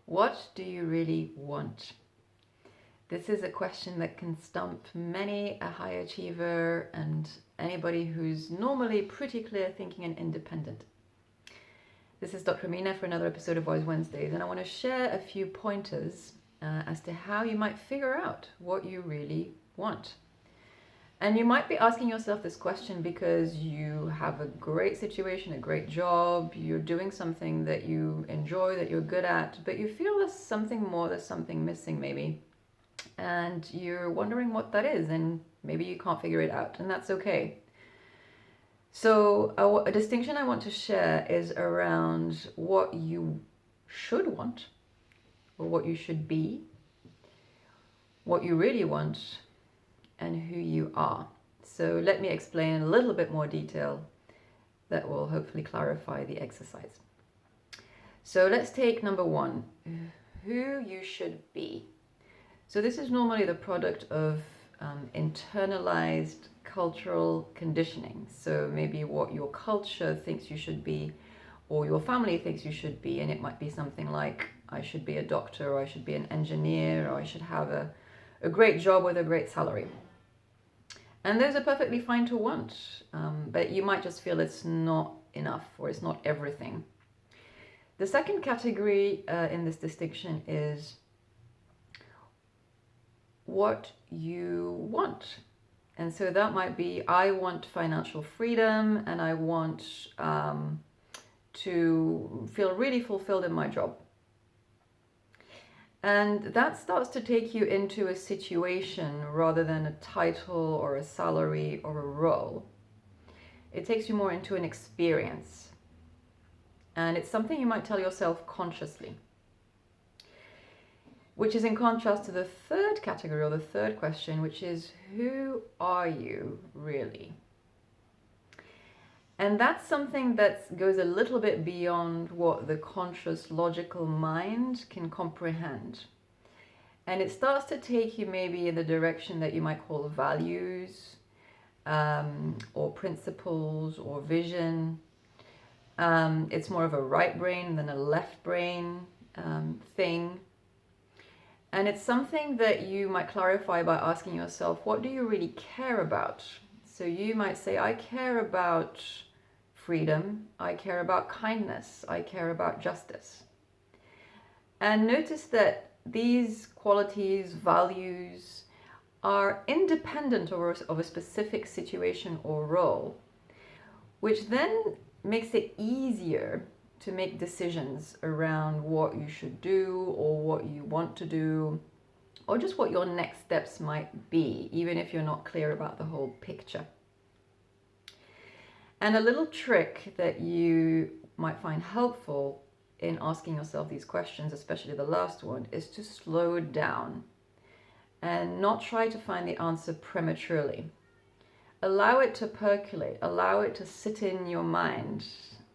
What do you really want? This is a question that can stump many a high achiever and anybody who's normally pretty clear thinking and independent. This is Dr. Amina for another episode of Wise Wednesdays, and I want to share a few pointers as to how you might figure out what you really want. And you might be asking yourself this question because you have a great situation, a great job, you're doing something that you enjoy, that you're good at, but you feel there's something more, there's something missing maybe. And you're wondering what that is, and maybe you can't figure it out, and that's okay. So a distinction I want to share is around what you should want, or what you should be, what you really want, and who you are. So let me explain in a little bit more detail that will hopefully clarify the exercise. So let's take number one, who you should be. So this is normally the product of internalized cultural conditioning. So maybe what your culture thinks you should be, or your family thinks you should be, and it might be something like, I should be a doctor, or I should be an engineer, or I should have a great job with a great salary. And those are perfectly fine to want, but you might just feel it's not enough, or it's not everything. The second category in this distinction is what you want. And so that might be, I want financial freedom, and I want to feel really fulfilled in my job. And that starts to take you into a situation rather than a title or a salary or a role. It takes you more into an experience. And it's something you might tell yourself consciously, which is in contrast to the third category, or the third question, which is, who are you really? And that's something that goes a little bit beyond what the conscious, logical mind can comprehend. And it starts to take you maybe in the direction that you might call values, or principles, or vision. It's more of a right brain than a left brain thing. And it's something that you might clarify by asking yourself, what do you really care about? So you might say, I care about freedom, I care about kindness, I care about justice. And notice that these qualities, values, are independent of a specific situation or role, which then makes it easier to make decisions around what you should do, or what you want to do, or just what your next steps might be, even if you're not clear about the whole picture. And a little trick that you might find helpful in asking yourself these questions, especially the last one, is to slow down and not try to find the answer prematurely. Allow it to percolate, allow it to sit in your mind,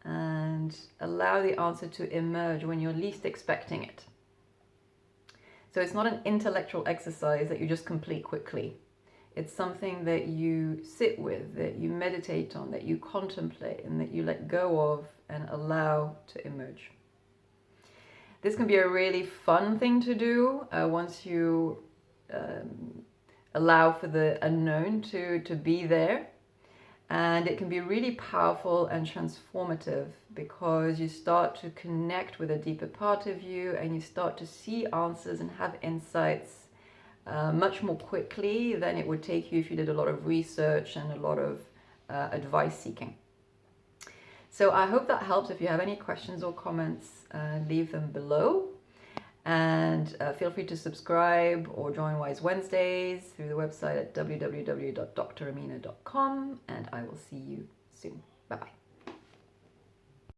and allow the answer to emerge when you're least expecting it. So it's not an intellectual exercise that you just complete quickly. It's something that you sit with, that you meditate on, that you contemplate, and that you let go of and allow to emerge. This can be a really fun thing to do once you allow for the unknown to be there. And it can be really powerful and transformative because you start to connect with a deeper part of you, and you start to see answers and have insights much more quickly than it would take you if you did a lot of research and a lot of advice seeking. So I hope that helps. If you have any questions or comments, leave them below. And feel free to subscribe or join Wise Wednesdays through the website at www.dramina.com, and I will see you soon. Bye-bye.